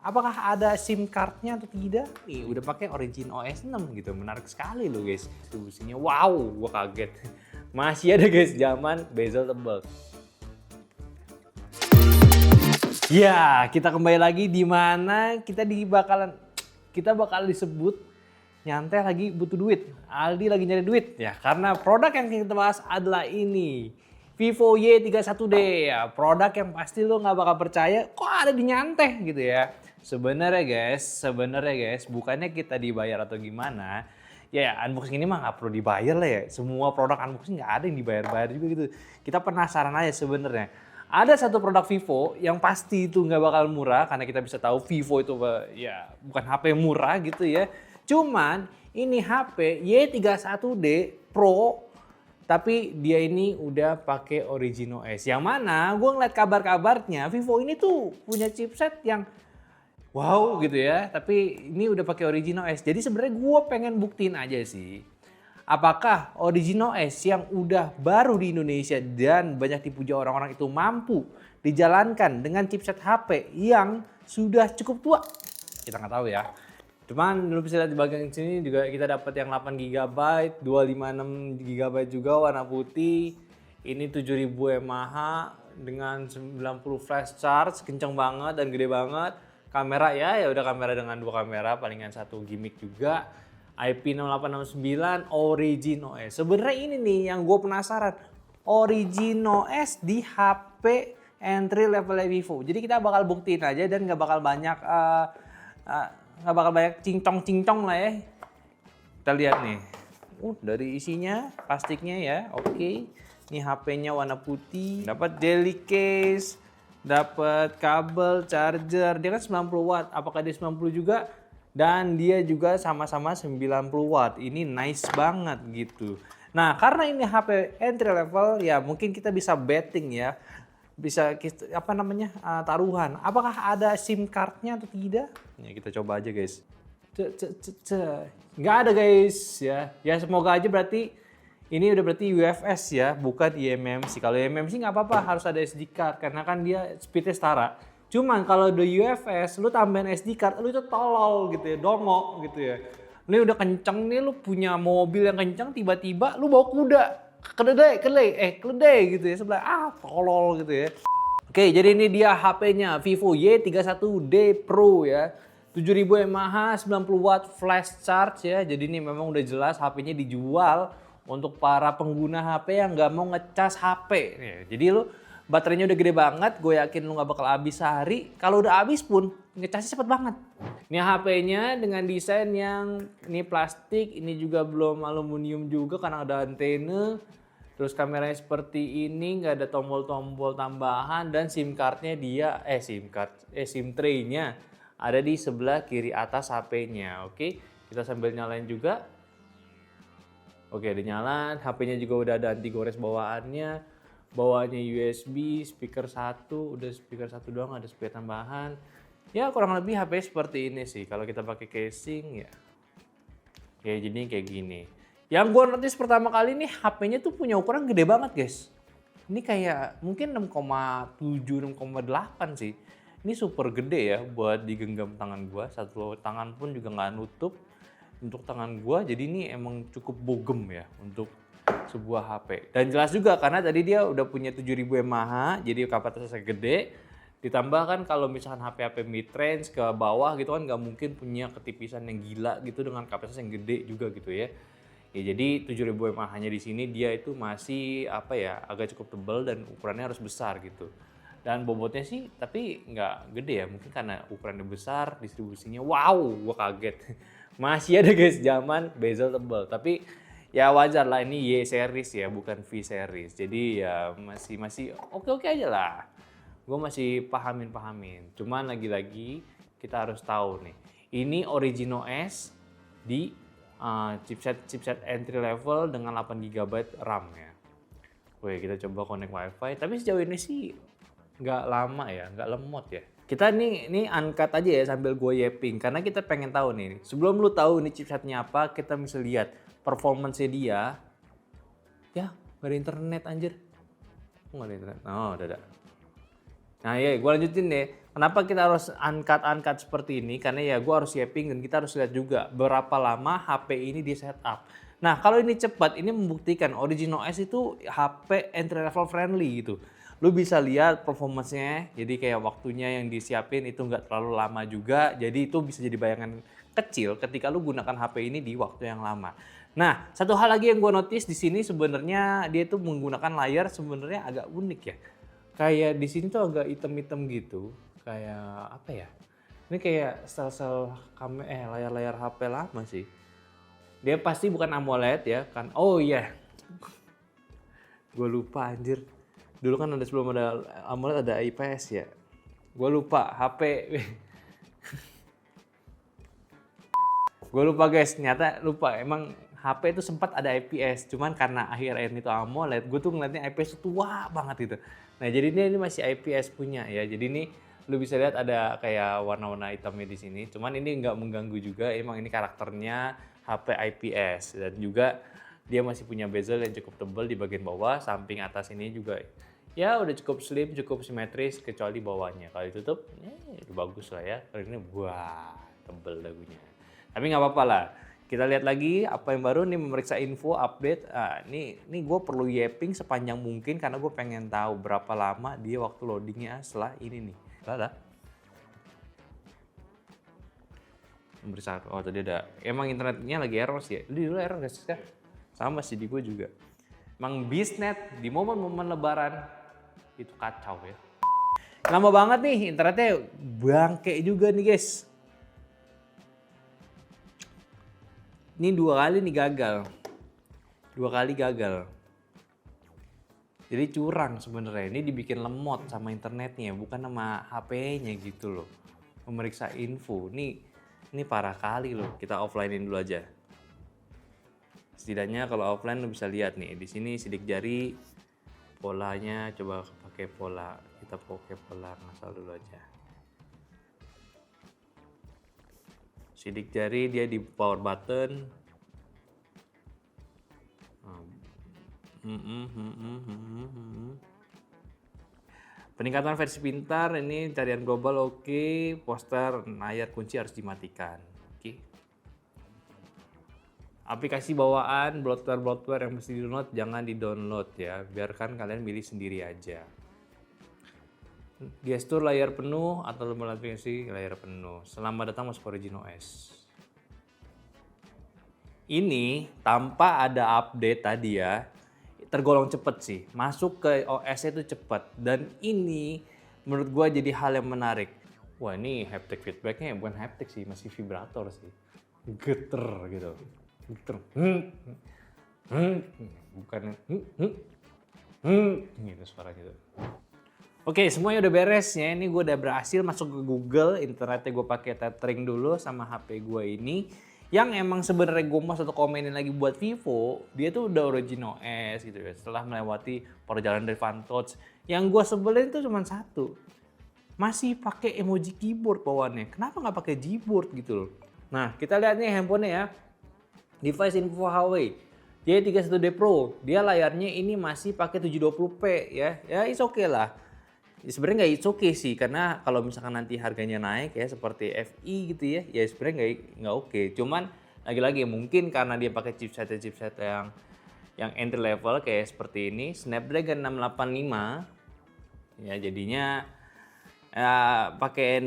Apakah ada SIM cardnya atau tidak? Nih udah pakai Origin OS 6 gitu, menarik sekali loh guys. Distribusinya wow, gua kaget. Masih ada guys zaman bezel tebal. Ya, kita kembali lagi di mana kita bakal disebut nyantai lagi butuh duit. Aldi lagi nyari duit ya, karena produk yang kita bahas adalah ini. Vivo Y31D ya, produk yang pasti lo nggak bakal percaya kok ada di nyanteh gitu ya. Sebenarnya guys, bukannya kita dibayar atau gimana. Ya unboxing ini mah nggak perlu dibayar lah ya. Semua produk unboxing nggak ada yang dibayar-bayar juga gitu. Kita penasaran aja sebenarnya. Ada satu produk Vivo yang pasti itu nggak bakal murah karena kita bisa tahu Vivo itu ya bukan HP murah gitu ya. Cuman ini HP Y31D Pro tapi dia ini udah pakai Origin OS. Yang mana gue ngeliat kabar-kabarnya Vivo ini tuh punya chipset yang wow gitu ya. Tapi ini udah pakai Origin OS. Jadi sebenarnya gue pengen buktiin aja sih. Apakah Origin OS yang udah baru di Indonesia dan banyak dipuja orang-orang itu mampu dijalankan dengan chipset HP yang sudah cukup tua? Kita nggak tahu ya. Cuman lu bisa lihat di bagian sini juga kita dapat yang 8 GB, 256 GB juga warna putih. Ini 7000 mAh dengan 90 flash charge, kenceng banget dan gede banget. Kamera ya udah kamera dengan 2 kamera, palingan 1 gimmick juga. IP6869 Origin OS. Sebenarnya ini nih yang gue penasaran. Origin OS di HP entry level Vivo. Jadi kita bakal buktiin aja dan nggak bakal banyak cincong-cincong lah ya. Kita lihat nih. Dari isinya, plastiknya ya, oke. Ini HP-nya warna putih. Dapat jelly case, dapat kabel, charger. Dia kan 90 watt. Apakah dia 90 juga? Dan dia juga sama-sama 90 watt. Ini nice banget gitu. Nah, karena ini HP entry level ya mungkin kita bisa betting ya. Bisa taruhan. Apakah ada SIM cardnya atau tidak? Ya kita coba aja guys. Nggak ada guys ya. Ya semoga aja berarti ini udah berarti UFS ya, bukan eMMC. Kalau eMMC nggak apa-apa harus ada SD card karena kan dia speednya setara. Cuman kalau udah UFS, lu tambahin SD card, lu itu tolol gitu ya, dongo gitu ya. Lu udah kenceng nih, lu punya mobil yang kenceng, tiba-tiba lu bawa kuda. Keledai gitu ya sebelah. Tolol gitu ya. Oke, jadi ini dia HP-nya Vivo Y31D Pro ya. 7000 mAh, 90 watt flash charge ya. Jadi ini memang udah jelas HP-nya dijual untuk para pengguna HP yang nggak mau ngecas HP. Ya, jadi lu baterainya udah gede banget, gue yakin lu nggak bakal habis sehari. Kalau udah habis pun ngecasnya cepet banget. Ini HP-nya dengan desain yang ini plastik, ini juga belum aluminium juga karena ada antena. Terus kameranya seperti ini, nggak ada tombol-tombol tambahan dan SIM cardnya SIM tray-nya ada di sebelah kiri atas HP-nya. Oke, kita sambil nyalain juga. Oke, udah nyala. HP-nya juga udah ada anti gores bawaannya. Bawaannya USB, speaker 1, udah speaker 1 doang, ada speaker tambahan. Ya kurang lebih HP seperti ini sih. Kalau kita pakai casing ya. Kayak jadi kayak gini. Yang gue notice pertama kali nih HP-nya tuh punya ukuran gede banget guys. Ini kayak mungkin 6,7, 6,8 sih. Ini super gede ya buat digenggam tangan gue. Satu tangan pun juga nggak nutup untuk tangan gue. Jadi ini emang cukup bogem ya untuk sebuah HP. Dan jelas juga karena tadi dia udah punya 7000 mAh, jadi kapasitasnya gede. Ditambah kan kalau misalkan HP-HP mid-range ke bawah gitu kan nggak mungkin punya ketipisan yang gila gitu dengan kapasitas yang gede juga gitu ya. Ya jadi 7000 mAh-nya di sini dia itu masih agak cukup tebal dan ukurannya harus besar gitu. Dan bobotnya sih tapi nggak gede ya, mungkin karena ukurannya besar, distribusinya wow, gua kaget. Masih ada guys zaman bezel tebal, tapi ya wajar lah ini Y series ya, bukan V series. Jadi ya masih oke-oke aja lah. Gue masih pahamin. Cuman lagi-lagi kita harus tahu nih, ini Origin OS di chipset entry level dengan 8 GB RAM ya. Oke, kita coba connect WiFi. Tapi sejauh ini sih nggak lama ya, nggak lemot ya. Kita ini uncut aja ya sambil gue yeping karena kita pengen tahu nih. Sebelum lu tahu ini chipsetnya apa, kita bisa lihat performance-nya dia. Ya, nggak ada internet anjir. Nggak ada internet. Oh, udah ada. Nah ya, gue lanjutin deh. Kenapa kita harus angkat seperti ini? Karena ya gue harus siapin dan kita harus lihat juga berapa lama HP ini di setup. Nah kalau ini cepat, ini membuktikan OriginOS itu HP entry level friendly gitu. Lu bisa lihat performance-nya, jadi kayak waktunya yang disiapin itu nggak terlalu lama juga. Jadi itu bisa jadi bayangan kecil ketika lu gunakan HP ini di waktu yang lama. Nah, satu hal lagi yang gue notice di sini sebenarnya dia tuh menggunakan layar sebenarnya agak unik ya. Kayak di sini tuh agak hitam-hitam gitu. Kayak apa ya? Ini kayak sel-sel layar-layar HP lama sih. Dia pasti bukan AMOLED ya kan. Oh iya. Gue lupa anjir. Dulu kan ada sebelum ada AMOLED ada IPS ya. Gue lupa HP. Gue lupa guys, ternyata lupa. Emang HP itu sempat ada IPS, cuman karena akhir-akhir itu AMOLED, gue tuh ngeliatnya IPS itu tua banget gitu. Nah jadi ini masih IPS punya ya. Jadi ini lu bisa lihat ada kayak warna-warna hitamnya di sini. Cuman ini nggak mengganggu juga. Emang ini karakternya HP IPS dan juga dia masih punya bezel yang cukup tebal di bagian bawah. Samping atas ini juga ya udah cukup slim, cukup simetris kecuali bawahnya. Kalau ditutup, bagus lah ya. Kalau ini wah tebel dagunya. Tapi nggak apa-apa lah. Kita lihat lagi apa yang baru nih, memeriksa info update. Ini gue perlu yapping sepanjang mungkin karena gue pengen tahu berapa lama dia waktu loadingnya setelah ini nih. Ada. Memeriksa. Oh tadi ada. Emang internetnya lagi error sih ya. Dulu error gak sih? Sama sih di gue juga. Emang bisnet di momen-momen lebaran itu kacau ya. Lama banget nih internetnya bangke juga nih guys. Ini 2 kali nih gagal. 2 kali gagal. Jadi curang sebenarnya. Ini dibikin lemot sama internetnya, bukan sama HP-nya gitu loh. Memeriksa info. Ini parah kali loh. Kita offline-in dulu aja. Setidaknya kalau offline lo bisa lihat nih. Di sini sidik jari polanya, coba pakai pola. Kita pakai pola ngasal dulu aja. Sidik jari dia di power button. Peningkatan versi pintar ini carian global oke. Poster layar kunci harus dimatikan. Oke. Aplikasi bawaan bloatware yang mesti di-download jangan di-download ya. Biarkan kalian milih sendiri aja. Gestur layar penuh atau lembaran aplikasi layar penuh. Selamat datang masuk OriginOS. Ini tanpa ada update tadi ya, tergolong cepet sih. Masuk ke OS itu cepet. Dan ini menurut gua jadi hal yang menarik. Wah ini haptic feedbacknya bukan haptic sih, masih vibrator sih. Geter gitu. Geter. Bukan gitu suaranya tuh. Oke, semuanya udah beres ya. Ini gue udah berhasil masuk ke Google. Internetnya gue pakai tethering dulu sama HP gue ini. Yang emang sebenarnya gue mau satu komenin lagi buat Vivo, dia tuh udah OriginOS gitu ya. Setelah melewati perjalanan dari Fantouch. Yang gue sebelin tuh cuma satu. Masih pakai emoji keyboard bawaannya. Kenapa nggak pakai Gboard gitu loh? Nah, kita lihat nih handphonenya ya. Device info Huawei. J31D Pro. Dia layarnya ini masih pakai 720p ya. Ya, it's okay lah. Sebenarnya nggak it's okay sih, karena kalau misalkan nanti harganya naik ya seperti FI gitu ya sebenarnya nggak oke. Cuman lagi-lagi mungkin karena dia pakai chipset yang entry level kayak seperti ini, Snapdragon 685 ya, jadinya pakai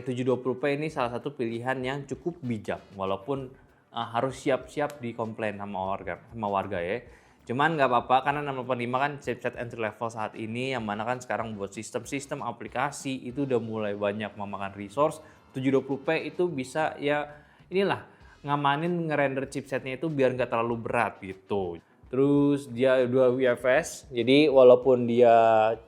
720p ini salah satu pilihan yang cukup bijak, walaupun harus siap-siap dikomplain sama warga ya. Cuman nggak apa-apa karena 685 kan chipset entry level saat ini, yang mana kan sekarang buat sistem-sistem aplikasi itu udah mulai banyak memakan resource. 720p itu bisa ya inilah ngamanin ngerender chipsetnya itu biar nggak terlalu berat gitu. Terus dia udah UFS, jadi walaupun dia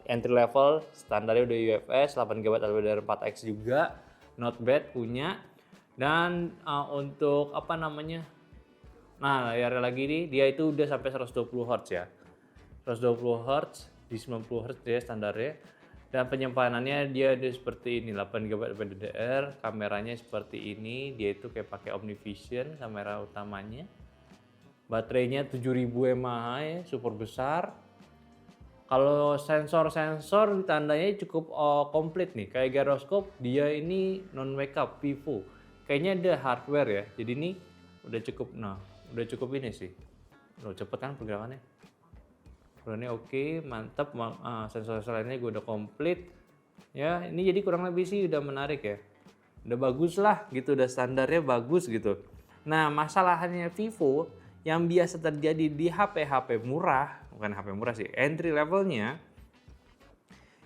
entry level standarnya udah UFS 8GB LPDDR4X juga, not bad punya. Dan untuk apa namanya? Nah, layarnya lagi nih, dia itu udah sampai 120 Hz ya. 120 Hz di 90 Hz dia standarnya. Dan penyimpanannya dia seperti ini, 8GB LPDDR, kameranya seperti ini, dia itu kayak pakai OmniVision kamera utamanya. Baterainya 7000 mAh ya, super besar. Kalau sensor-sensor tandanya cukup komplit nih. Kayak gyroskop dia ini non wake up Vivo. Kayaknya dia hardware ya. Jadi ini udah cukup, udah cukup ini sih. Loh cepet kan pergerakannya. Pergerakannya oke, mantap. Sensor-sensor lainnya gue udah komplit. Ya ini jadi kurang lebih sih udah menarik ya. Udah bagus lah gitu, udah standarnya bagus gitu. Nah masalahnya Vivo yang biasa terjadi di HP-HP murah, bukan HP murah sih, entry levelnya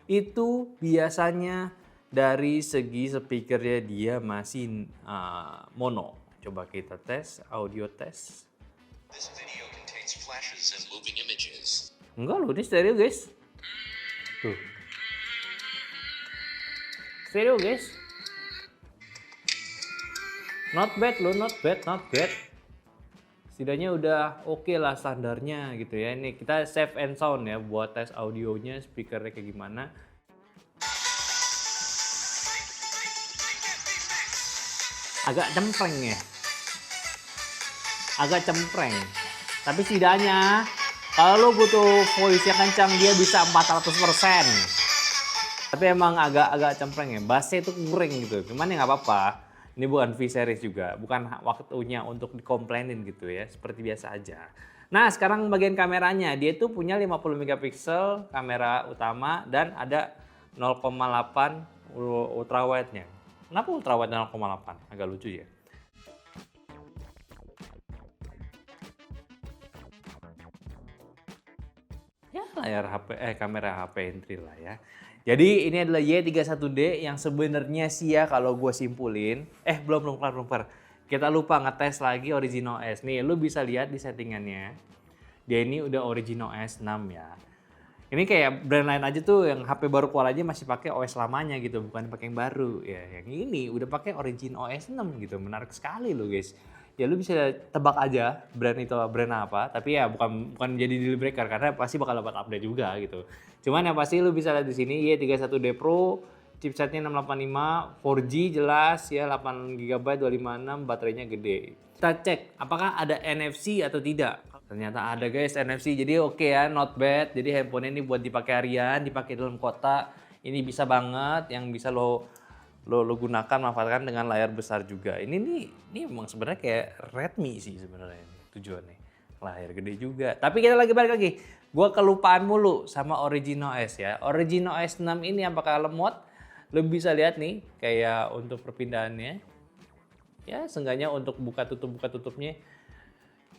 itu biasanya dari segi speakernya dia masih mono. Coba kita tes, audio tes. This video contains flashes and moving images. Enggak loh, ini stereo guys. Tuh. Stereo guys. Not bad loh, not bad, not bad. Setidaknya udah oke lah standarnya gitu ya. Ini kita save and sound ya buat tes audionya, speakernya kayak gimana. Agak cempreng ya. Agak cempreng. Tapi setidaknya kalau lo butuh voice yang kencang dia bisa 400%. Tapi emang agak cempreng ya. Bassnya itu kurang gitu. Cuman ya nggak apa-apa. Ini bukan V-series juga, bukan waktunya untuk dikomplainin gitu ya, seperti biasa aja. Nah sekarang bagian kameranya, dia tuh punya 50 megapiksel kamera utama dan ada 0,8 ultrawide-nya. Kenapa ultrawide 0,8? Agak lucu ya. Ya layar HP, kamera HP entry lah ya. Jadi ini adalah Y31D yang sebenarnya sih ya kalau gue simpulin, belum kelar. Kita lupa ngetes lagi Origin OS. Nih lu bisa lihat di settingannya, dia ini udah Origin OS 6 ya. Ini kayak brand lain aja tuh yang HP baru keluar aja masih pakai OS lamanya gitu, bukan pakai yang baru. Ya yang ini udah pakai Origin OS 6 gitu, menarik sekali loh guys. Ya lu bisa tebak aja brand itu brand apa, tapi ya bukan jadi deal breaker karena pasti bakal dapat update juga gitu. Cuman yang pasti lu bisa lihat di sini Y31D Pro, chipsetnya 685, 4G jelas ya, 8GB 256, baterainya gede. Kita cek apakah ada NFC atau tidak. Ternyata ada guys NFC, jadi oke ya, not bad. Jadi handphone ini buat dipakai harian, dipakai dalam kota, ini bisa banget, yang bisa lo gunakan, manfaatkan dengan layar besar juga. Ini emang sebenarnya kayak Redmi sih sebenarnya tujuannya. Layar gede juga. Tapi kita balik lagi. Gua kelupaan mulu sama Origin OS ya. Origin OS 6 ini apakah lemot? Lo bisa lihat nih kayak untuk perpindahannya. Ya seenggaknya untuk buka tutupnya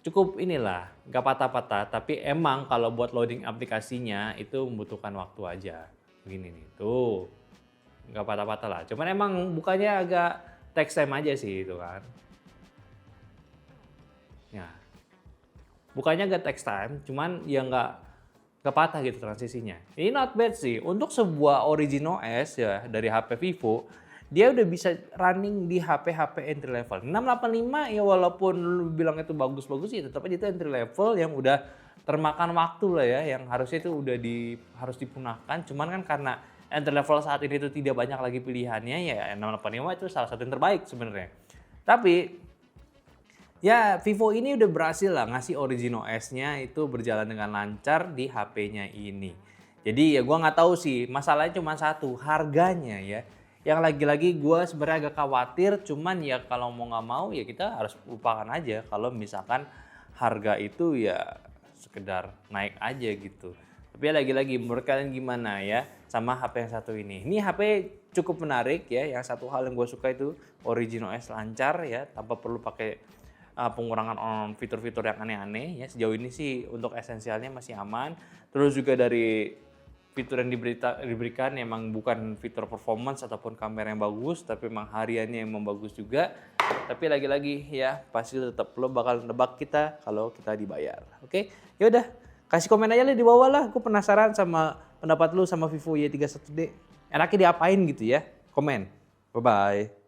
cukup inilah, nggak patah-patah. Tapi emang kalau buat loading aplikasinya itu membutuhkan waktu aja. Begini nih, tuh. Nggak patah-patah lah. Cuman emang bukanya agak text time aja sih itu kan. Ya. Bukanya agak text time, cuman ya nggak patah gitu transisinya. Ini not bad sih. Untuk sebuah Origin OS ya dari HP Vivo, dia udah bisa running di HP-HP entry level. 685 ya walaupun lu bilang itu bagus-bagus sih, tetap aja itu entry level yang udah termakan waktu lah ya, yang harusnya itu udah harus dipunahkan. Cuman kan karena entry level saat ini itu tidak banyak lagi pilihannya, ya 685 itu salah satu yang terbaik sebenarnya. Tapi ya Vivo ini udah berhasil lah ngasih Origin OS-nya itu berjalan dengan lancar di HP-nya ini. Jadi ya gua nggak tahu sih, masalahnya cuma satu, harganya ya. Yang lagi-lagi gue sebenarnya agak khawatir, cuman ya kalau mau nggak mau ya kita harus lupakan aja kalau misalkan harga itu ya sekedar naik aja gitu. Tapi ya lagi-lagi menurut kalian gimana ya sama HP yang satu ini? Ini HP cukup menarik ya. Yang satu hal yang gue suka itu Origin OS lancar ya, tanpa perlu pakai pengurangan fitur-fitur yang aneh-aneh ya. Sejauh ini sih untuk esensialnya masih aman. Terus juga dari fitur yang diberikan emang bukan fitur performance ataupun kamera yang bagus, tapi emang hariannya emang bagus juga. Tapi lagi-lagi ya pasti tetap lo bakal nebak kita kalau kita dibayar. Oke, yaudah kasih komen aja di bawah lah. Gue penasaran sama pendapat lo sama Vivo Y31D. Enaknya diapain gitu ya? Komen. Bye bye.